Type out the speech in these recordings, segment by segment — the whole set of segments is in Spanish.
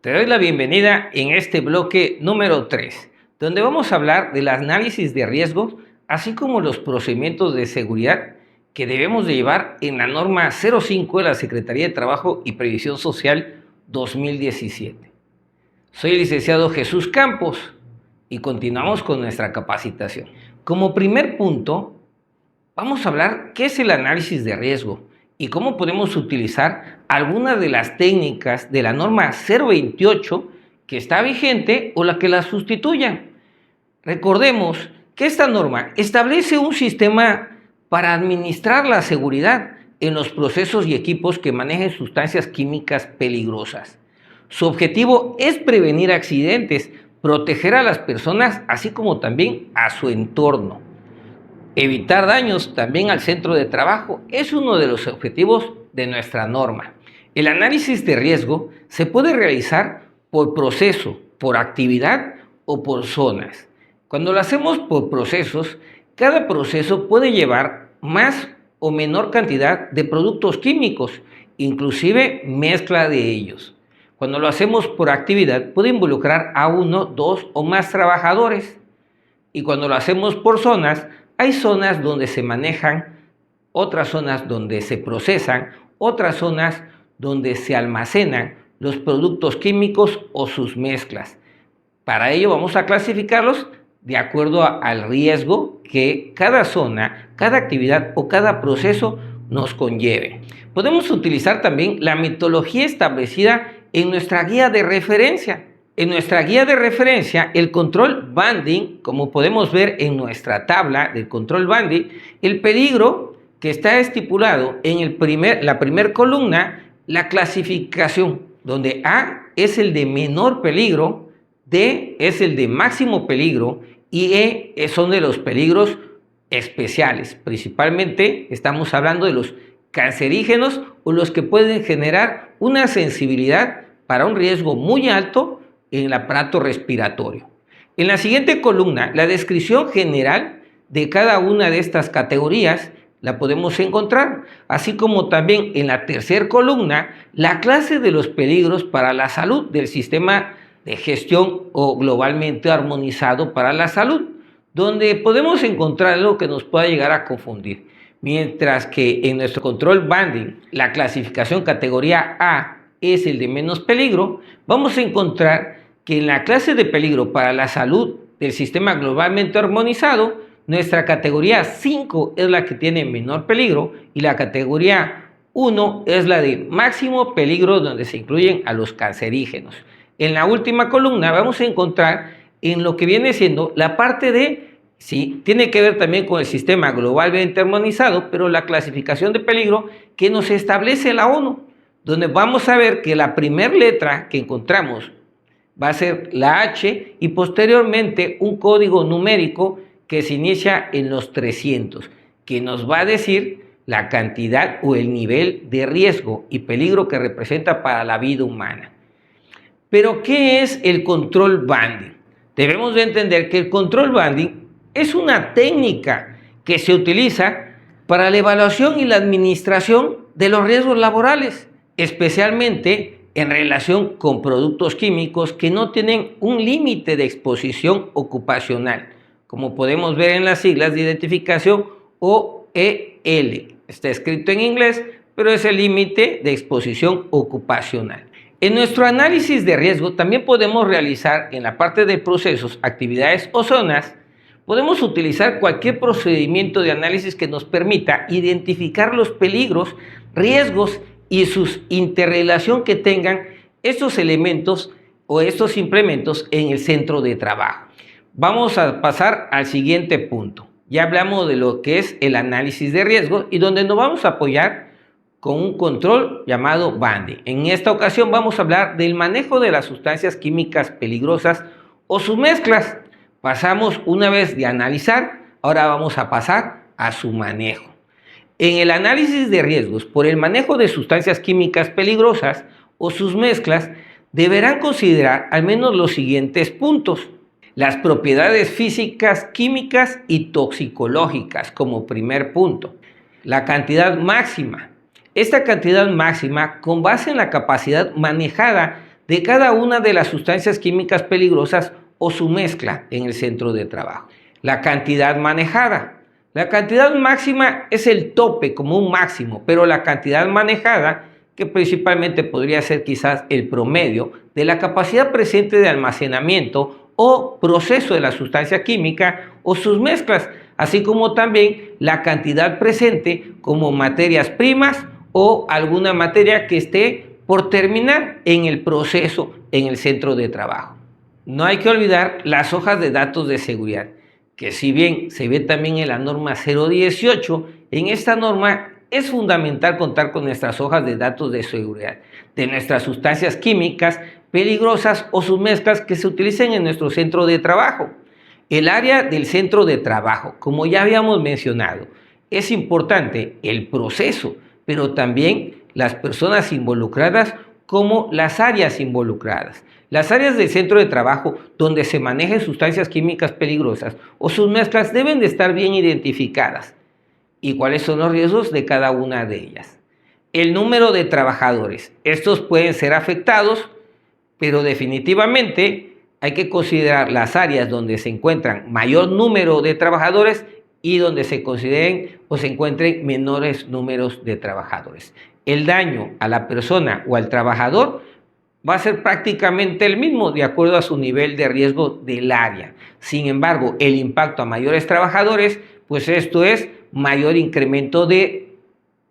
Te doy la bienvenida en este bloque número 3, donde vamos a hablar del análisis de riesgos, así como los procedimientos de seguridad que debemos de llevar en la norma 05 de la Secretaría de Trabajo y Previsión Social 2017. Soy el licenciado Jesús Campos y continuamos con nuestra capacitación. Como primer punto, vamos a hablar qué es el análisis de riesgo y cómo podemos utilizar algunas de las técnicas de la norma 028 que está vigente o la que la sustituya. Recordemos que esta norma establece un sistema para administrar la seguridad en los procesos y equipos que manejen sustancias químicas peligrosas. Su objetivo es prevenir accidentes, proteger a las personas, así como también a su entorno. Evitar daños también al centro de trabajo es uno de los objetivos de nuestra norma. El análisis de riesgo se puede realizar por proceso, por actividad o por zonas. Cuando lo hacemos por procesos, cada proceso puede llevar más o menor cantidad de productos químicos, inclusive mezcla de ellos. Cuando lo hacemos por actividad, puede involucrar a uno, dos o más trabajadores. Y cuando lo hacemos por zonas, hay zonas donde se manejan, otras zonas donde se procesan, otras zonas donde se almacenan los productos químicos o sus mezclas. Para ello vamos a clasificarlos de acuerdo al riesgo que cada zona, cada actividad o cada proceso nos conlleve. Podemos utilizar también la metodología establecida en nuestra guía de referencia. En nuestra guía de referencia, el control banding, como podemos ver en nuestra tabla del control banding, el peligro que está estipulado en la primera columna, la clasificación, donde A es el de menor peligro, D es el de máximo peligro y E son de los peligros especiales. Principalmente estamos hablando de los cancerígenos o los que pueden generar una sensibilidad para un riesgo muy alto en el aparato respiratorio. En la siguiente columna, la descripción general de cada una de estas categorías la podemos encontrar, así como también en la tercera columna, la clase de los peligros para la salud del sistema de gestión o globalmente armonizado para la salud, donde podemos encontrar algo que nos pueda llegar a confundir. Mientras que en nuestro control banding, la clasificación categoría A es el de menos peligro, vamos a encontrar que en la clase de peligro para la salud del sistema globalmente armonizado, nuestra categoría 5 es la que tiene menor peligro y la categoría 1 es la de máximo peligro, donde se incluyen a los cancerígenos. En la última columna vamos a encontrar en lo que viene siendo la parte de, sí, tiene que ver también con el sistema globalmente armonizado, pero la clasificación de peligro que nos establece la ONU, donde vamos a ver que la primera letra que encontramos va a ser la H y posteriormente un código numérico que se inicia en los 300, que nos va a decir la cantidad o el nivel de riesgo y peligro que representa para la vida humana. Pero, ¿qué es el control banding? Debemos de entender que el control banding es una técnica que se utiliza para la evaluación y la administración de los riesgos laborales, especialmente en relación con productos químicos que no tienen un límite de exposición ocupacional, como podemos ver en las siglas de identificación OEL. Está escrito en inglés, pero es el límite de exposición ocupacional. En nuestro análisis de riesgo también podemos realizar en la parte de procesos, actividades o zonas, podemos utilizar cualquier procedimiento de análisis que nos permita identificar los peligros, riesgos y su interrelación que tengan estos elementos o estos implementos en el centro de trabajo. Vamos a pasar al siguiente punto. Ya hablamos de lo que es el análisis de riesgo y donde nos vamos a apoyar con un control llamado banding. En esta ocasión vamos a hablar del manejo de las sustancias químicas peligrosas o sus mezclas. Pasamos una vez de analizar, ahora vamos a pasar a su manejo. En el análisis de riesgos por el manejo de sustancias químicas peligrosas o sus mezclas, deberán considerar al menos los siguientes puntos. Las propiedades físicas, químicas y toxicológicas como primer punto. La cantidad máxima. Esta cantidad máxima con base en la capacidad manejada de cada una de las sustancias químicas peligrosas o su mezcla en el centro de trabajo. La cantidad manejada. La cantidad máxima es el tope como un máximo, pero la cantidad manejada, que principalmente podría ser quizás el promedio de la capacidad presente de almacenamiento o proceso de la sustancia química o sus mezclas, así como también la cantidad presente como materias primas o alguna materia que esté por terminar en el proceso en el centro de trabajo. No hay que olvidar las hojas de datos de seguridad, que si bien se ve también en la norma 018, en esta norma es fundamental contar con nuestras hojas de datos de seguridad, de nuestras sustancias químicas peligrosas o sus mezclas que se utilicen en nuestro centro de trabajo. El área del centro de trabajo, como ya habíamos mencionado, es importante el proceso, pero también las personas involucradas como las áreas involucradas. Las áreas del centro de trabajo donde se manejen sustancias químicas peligrosas o sus mezclas deben de estar bien identificadas. ¿Y cuáles son los riesgos de cada una de ellas? El número de trabajadores. Estos pueden ser afectados, pero definitivamente hay que considerar las áreas donde se encuentran mayor número de trabajadores y donde se consideren o se encuentren menores números de trabajadores. El daño a la persona o al trabajador va a ser prácticamente el mismo de acuerdo a su nivel de riesgo del área. Sin embargo, el impacto a mayores trabajadores, pues esto es mayor incremento de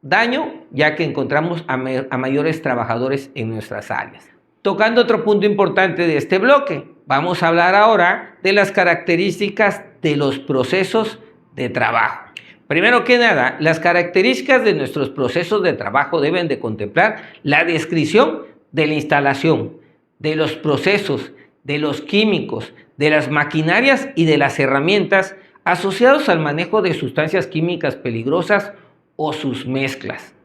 daño, ya que encontramos a mayores trabajadores en nuestras áreas. Tocando otro punto importante de este bloque, vamos a hablar ahora de las características de los procesos de trabajo. Primero que nada, las características de nuestros procesos de trabajo deben de contemplar la descripción de la instalación, de los procesos, de los químicos, de las maquinarias y de las herramientas asociados al manejo de sustancias químicas peligrosas o sus mezclas.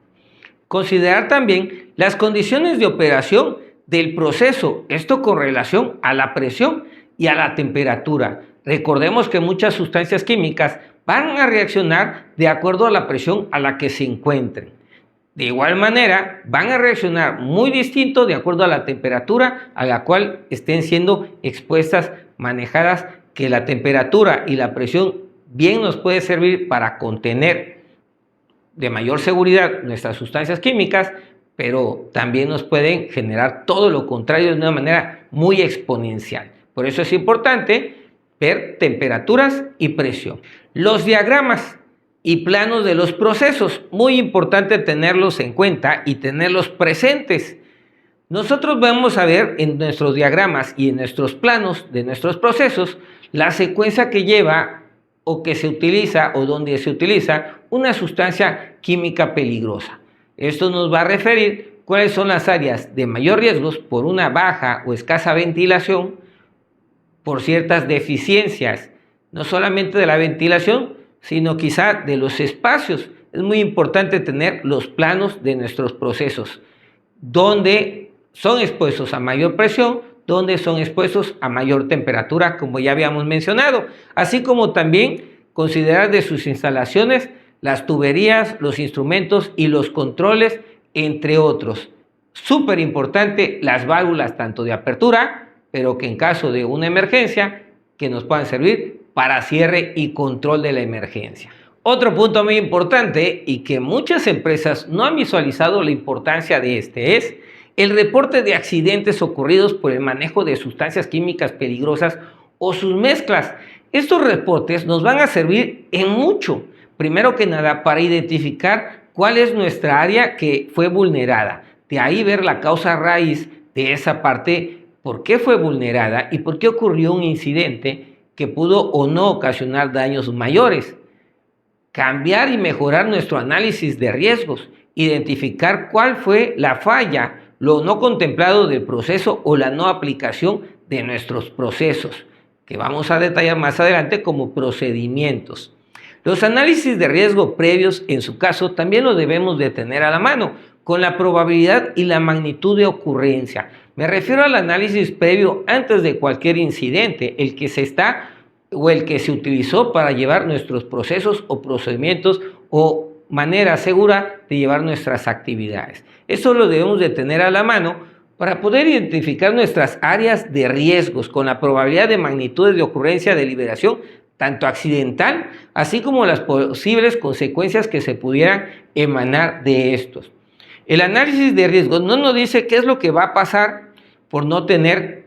Considerar también las condiciones de operación del proceso, esto con relación a la presión y a la temperatura. Recordemos que muchas sustancias químicas van a reaccionar de acuerdo a la presión a la que se encuentren. De igual manera, van a reaccionar muy distinto de acuerdo a la temperatura a la cual estén siendo expuestas, manejadas, que la temperatura y la presión bien nos puede servir para contener de mayor seguridad nuestras sustancias químicas, pero también nos pueden generar todo lo contrario de una manera muy exponencial. Por eso es importante ver temperaturas y presión. Los diagramas y planos de los procesos, muy importante tenerlos en cuenta y tenerlos presentes. Nosotros vamos a ver en nuestros diagramas y en nuestros planos de nuestros procesos la secuencia que lleva o que se utiliza o donde se utiliza una sustancia química peligrosa. Esto nos va a referir cuáles son las áreas de mayor riesgo por una baja o escasa ventilación, por ciertas deficiencias, no solamente de la ventilación, sino quizá de los espacios. Es muy importante tener los planos de nuestros procesos, donde son expuestos a mayor presión, donde son expuestos a mayor temperatura, como ya habíamos mencionado, así como también considerar de sus instalaciones las tuberías, los instrumentos y los controles, entre otros. Súper importante las válvulas tanto de apertura, pero que en caso de una emergencia, que nos puedan servir para cierre y control de la emergencia. Otro punto muy importante y que muchas empresas no han visualizado la importancia de este es el reporte de accidentes ocurridos por el manejo de sustancias químicas peligrosas o sus mezclas. Estos reportes nos van a servir en mucho, primero que nada para identificar cuál es nuestra área que fue vulnerada. De ahí ver la causa raíz de esa parte, por qué fue vulnerada y por qué ocurrió un incidente que pudo o no ocasionar daños mayores. Cambiar y mejorar nuestro análisis de riesgos, identificar cuál fue la falla, lo no contemplado del proceso o la no aplicación de nuestros procesos, que vamos a detallar más adelante como procedimientos. Los análisis de riesgo previos, en su caso, también los debemos de tener a la mano, con la probabilidad y la magnitud de ocurrencia. Me refiero al análisis previo antes de cualquier incidente, el que se utilizó para llevar nuestros procesos o procedimientos o manera segura de llevar nuestras actividades. Eso lo debemos de tener a la mano Para poder identificar nuestras áreas de riesgos con la probabilidad de magnitudes de ocurrencia de liberación, tanto accidental, así como las posibles consecuencias que se pudieran emanar de estos. El análisis de riesgos no nos dice qué es lo que va a pasar por no tener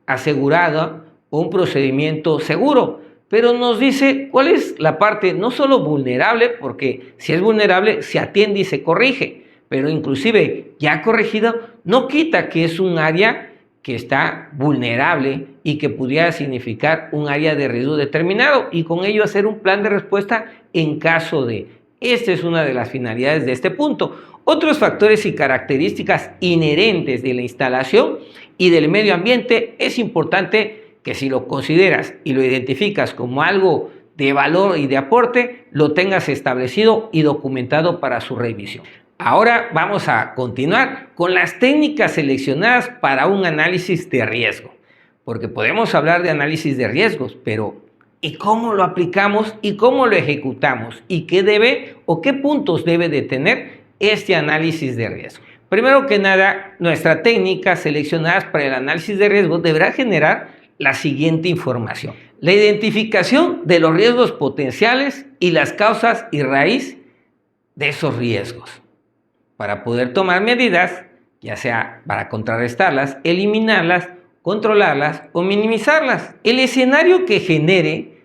asegurado un procedimiento seguro, pero nos dice cuál es la parte no solo vulnerable, porque si es vulnerable se atiende y se corrige, pero inclusive ya corregido no quita que es un área que está vulnerable y que pudiera significar un área de riesgo determinado y con ello hacer un plan de respuesta en caso de. Esta es una de las finalidades de este punto. Otros factores y características inherentes de la instalación y del medio ambiente es importante que si lo consideras y lo identificas como algo de valor y de aporte, lo tengas establecido y documentado para su revisión. Ahora vamos a continuar con las técnicas seleccionadas para un análisis de riesgo, porque podemos hablar de análisis de riesgos, pero ¿y cómo lo aplicamos y cómo lo ejecutamos? ¿Y qué debe o qué puntos debe de tener este análisis de riesgo? Primero que nada, nuestra técnica seleccionada para el análisis de riesgo deberá generar la siguiente información: la identificación de los riesgos potenciales y las causas y raíz de esos riesgos, para poder tomar medidas, ya sea para contrarrestarlas, eliminarlas, controlarlas o minimizarlas. El escenario que genere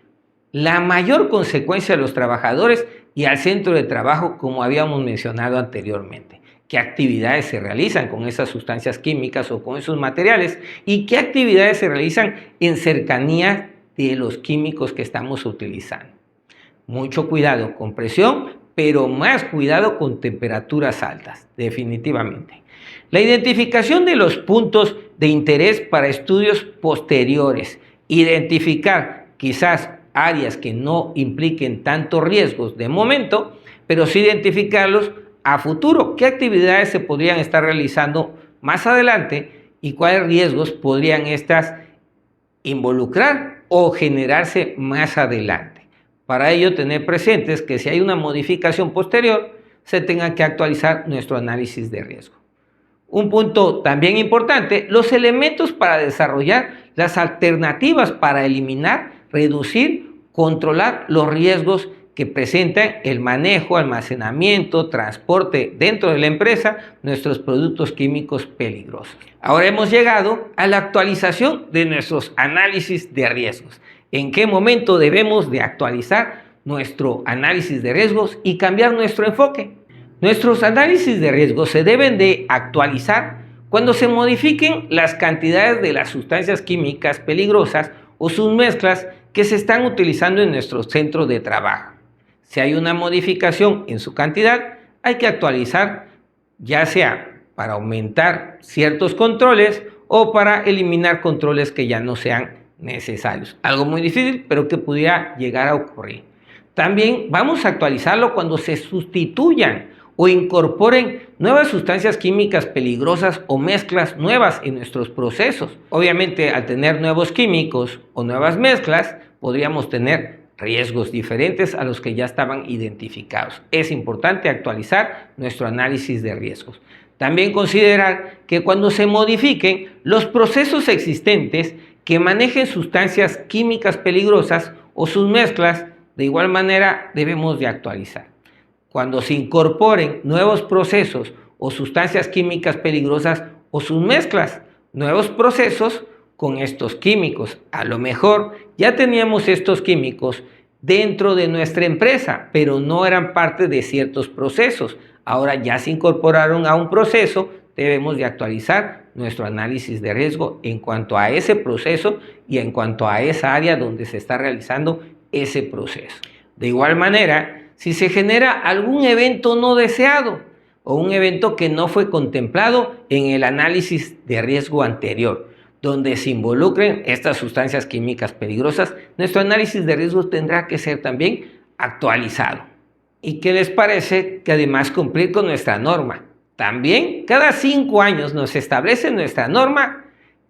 la mayor consecuencia a los trabajadores y al centro de trabajo, como habíamos mencionado anteriormente. ¿Qué actividades se realizan con esas sustancias químicas o con esos materiales? ¿Y qué actividades se realizan en cercanía de los químicos que estamos utilizando? Mucho cuidado con presión, pero más cuidado con temperaturas altas, definitivamente. La identificación de los puntos de interés para estudios posteriores. Identificar quizás áreas que no impliquen tantos riesgos de momento, pero sí identificarlos a futuro. ¿Qué actividades se podrían estar realizando más adelante y cuáles riesgos podrían estas involucrar o generarse más adelante? Para ello, tener presentes que si hay una modificación posterior, se tenga que actualizar nuestro análisis de riesgo. Un punto también importante: los elementos para desarrollar las alternativas para eliminar, reducir, controlar los riesgos que presentan el manejo, almacenamiento, transporte dentro de la empresa, nuestros productos químicos peligrosos. Ahora hemos llegado a la actualización de nuestros análisis de riesgos. ¿En qué momento debemos de actualizar nuestro análisis de riesgos y cambiar nuestro enfoque? Nuestros análisis de riesgos se deben de actualizar cuando se modifiquen las cantidades de las sustancias químicas peligrosas o sus mezclas que se están utilizando en nuestro centro de trabajo. Si hay una modificación en su cantidad, hay que actualizar, ya sea para aumentar ciertos controles o para eliminar controles que ya no sean necesarios. Algo muy difícil, pero que pudiera llegar a ocurrir. También vamos a actualizarlo cuando se sustituyan o incorporen nuevas sustancias químicas peligrosas o mezclas nuevas en nuestros procesos. Obviamente, al tener nuevos químicos o nuevas mezclas, podríamos tener riesgos diferentes a los que ya estaban identificados. Es importante actualizar nuestro análisis de riesgos. También considerar que cuando se modifiquen los procesos existentes que manejen sustancias químicas peligrosas o sus mezclas, de igual manera debemos de actualizar. Cuando se incorporen nuevos procesos o sustancias químicas peligrosas o sus mezclas, nuevos procesos con estos químicos. A lo mejor ya teníamos estos químicos dentro de nuestra empresa, pero no eran parte de ciertos procesos. Ahora ya se incorporaron a un proceso, debemos de actualizar nuestro análisis de riesgo en cuanto a ese proceso y en cuanto a esa área donde se está realizando ese proceso. De igual manera, si se genera algún evento no deseado o un evento que no fue contemplado en el análisis de riesgo anterior, donde se involucren estas sustancias químicas peligrosas, nuestro análisis de riesgos tendrá que ser también actualizado. ¿Y qué les parece que además cumplir con nuestra norma? También cada 5 años nos establece nuestra norma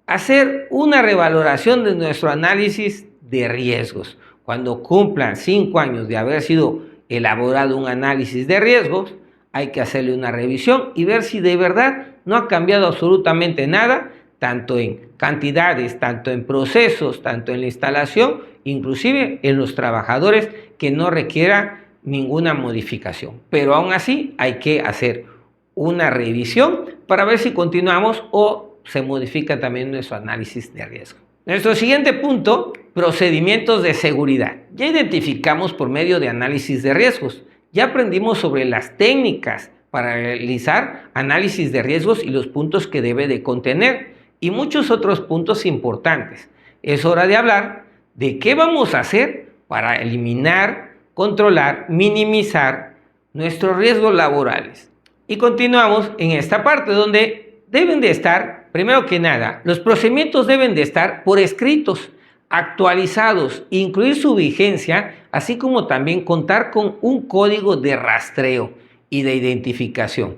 hacer una revaloración de nuestro análisis de riesgos. Cuando cumplan 5 años de haber sido elaborado un análisis de riesgos, hay que hacerle una revisión y ver si de verdad no ha cambiado absolutamente nada, tanto en cantidades, tanto en procesos, tanto en la instalación, inclusive en los trabajadores, que no requiera ninguna modificación. Pero aún así hay que hacer una revisión para ver si continuamos o se modifica también nuestro análisis de riesgo. Nuestro siguiente punto, procedimientos de seguridad. Ya identificamos por medio de análisis de riesgos, ya aprendimos sobre las técnicas para realizar análisis de riesgos y los puntos que debe de contener y muchos otros puntos importantes. Es hora de hablar de qué vamos a hacer para eliminar, controlar, minimizar nuestros riesgos laborales. Y continuamos en esta parte donde deben de estar, primero que nada, los procedimientos deben de estar por escritos, actualizados, incluir su vigencia, así como también contar con un código de rastreo y de identificación.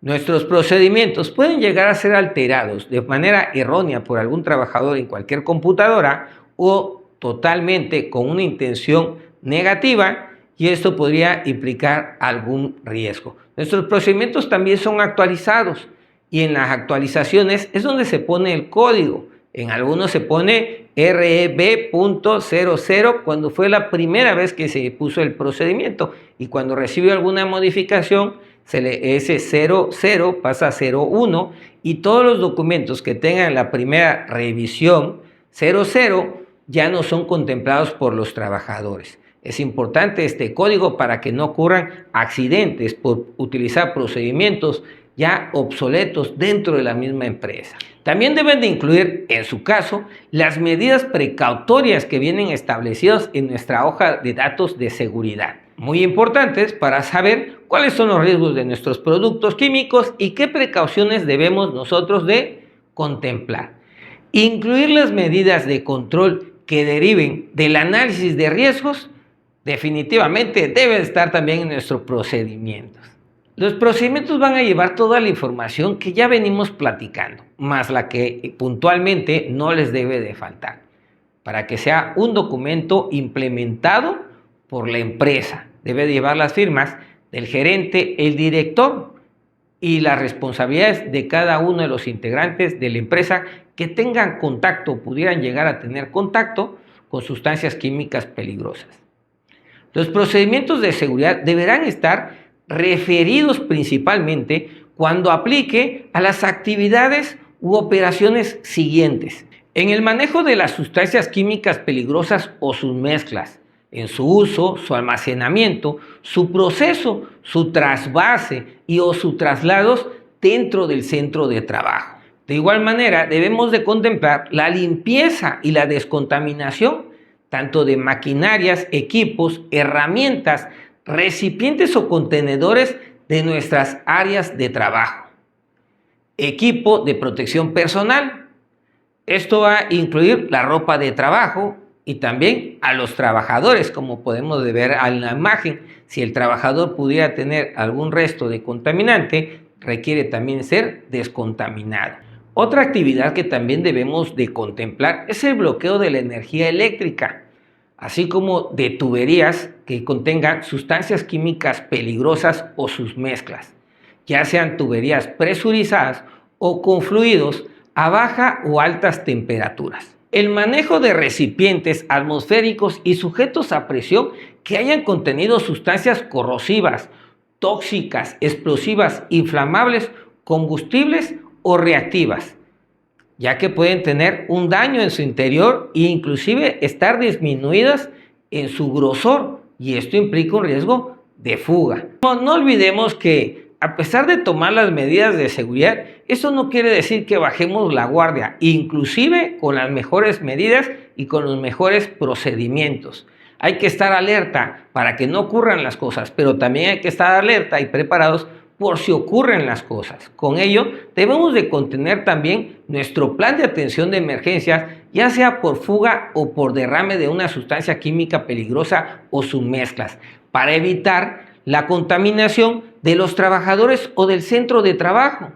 Nuestros procedimientos pueden llegar a ser alterados de manera errónea por algún trabajador en cualquier computadora o totalmente con una intención negativa, y esto podría implicar algún riesgo. Nuestros procedimientos también son actualizados y en las actualizaciones es donde se pone el código. En algunos se pone REB.00 cuando fue la primera vez que se puso el procedimiento, y cuando recibió alguna modificación ese 00 pasa a 01, y todos los documentos que tengan la primera revisión 00 ya no son contemplados por los trabajadores. Es importante este código para que no ocurran accidentes por utilizar procedimientos ya obsoletos dentro de la misma empresa. También deben de incluir, en su caso, las medidas precautorias que vienen establecidas en nuestra hoja de datos de seguridad, muy importantes para saber cuáles son los riesgos de nuestros productos químicos y qué precauciones debemos nosotros de contemplar. Incluir las medidas de control que deriven del análisis de riesgos definitivamente deben estar también en nuestros procedimientos. Los procedimientos van a llevar toda la información que ya venimos platicando, más la que puntualmente no les debe de faltar, para que sea un documento implementado por la empresa. Debe de llevar las firmas del gerente, el director y las responsabilidades de cada uno de los integrantes de la empresa que tengan contacto, pudieran llegar a tener contacto con sustancias químicas peligrosas. Los procedimientos de seguridad deberán estar referidos principalmente cuando aplique a las actividades u operaciones siguientes: en el manejo de las sustancias químicas peligrosas o sus mezclas, en su uso, su almacenamiento, su proceso, su trasvase y o sus traslados dentro del centro de trabajo. De igual manera, debemos de contemplar la limpieza y la descontaminación tanto de maquinarias, equipos, herramientas, recipientes o contenedores de nuestras áreas de trabajo. Equipo de protección personal. Esto va a incluir la ropa de trabajo y también a los trabajadores, como podemos ver en la imagen. Si el trabajador pudiera tener algún resto de contaminante, requiere también ser descontaminado. Otra actividad que también debemos de contemplar es el bloqueo de la energía eléctrica, así como de tuberías que contengan sustancias químicas peligrosas o sus mezclas, ya sean tuberías presurizadas o con fluidos a baja o altas temperaturas. El manejo de recipientes atmosféricos y sujetos a presión que hayan contenido sustancias corrosivas, tóxicas, explosivas, inflamables, combustibles o reactivas, ya que pueden tener un daño en su interior e inclusive estar disminuidas en su grosor, y esto implica un riesgo de fuga. No olvidemos que a pesar de tomar las medidas de seguridad, eso no quiere decir que bajemos la guardia, inclusive con las mejores medidas y con los mejores procedimientos. Hay que estar alerta para que no ocurran las cosas, pero también hay que estar alerta y preparados por si ocurren las cosas. Con ello, debemos de contener también nuestro plan de atención de emergencias, ya sea por fuga o por derrame de una sustancia química peligrosa o sus mezclas, para evitar la contaminación de los trabajadores o del centro de trabajo,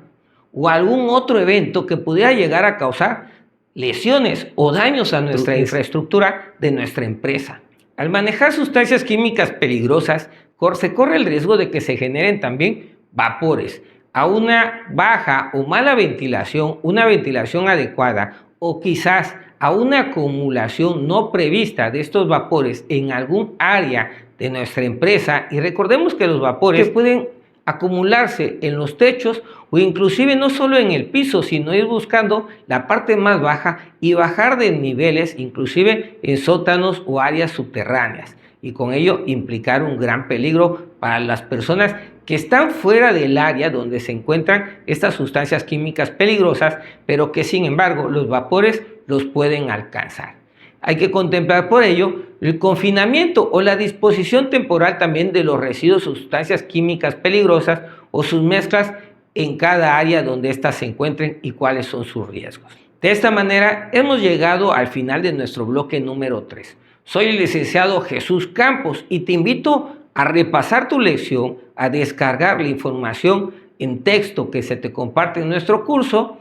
o algún otro evento que pudiera llegar a causar lesiones o daños a nuestra infraestructura de nuestra empresa. Al manejar sustancias químicas peligrosas, se corre el riesgo de que se generen también vapores, a una baja o mala ventilación, una ventilación adecuada, o quizás a una acumulación no prevista de estos vapores en algún área de nuestra empresa, y recordemos que los vapores pueden acumularse en los techos o inclusive no solo en el piso, sino ir buscando la parte más baja y bajar de niveles, inclusive en sótanos o áreas subterráneas, y con ello implicar un gran peligro para las personas que están fuera del área donde se encuentran estas sustancias químicas peligrosas, pero que sin embargo los vapores los pueden alcanzar. Hay que contemplar por ello el confinamiento o la disposición temporal también de los residuos o sustancias químicas peligrosas o sus mezclas en cada área donde éstas se encuentren y cuáles son sus riesgos. De esta manera hemos llegado al final de nuestro bloque número 3. Soy el licenciado Jesús Campos y te invito a repasar tu lección, a descargar la información en texto que se te comparte en nuestro curso,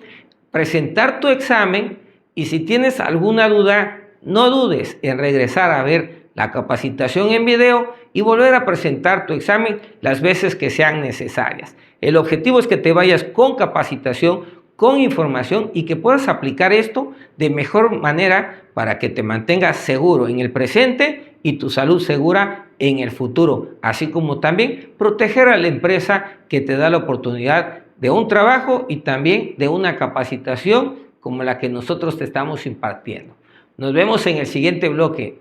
presentar tu examen y si tienes alguna duda, no dudes en regresar a ver la capacitación en video y volver a presentar tu examen las veces que sean necesarias. El objetivo es que te vayas con capacitación, con información y que puedas aplicar esto de mejor manera para que te mantengas seguro en el presente y tu salud segura en el futuro, así como también proteger a la empresa que te da la oportunidad de un trabajo y también de una capacitación como la que nosotros te estamos impartiendo. Nos vemos en el siguiente bloque.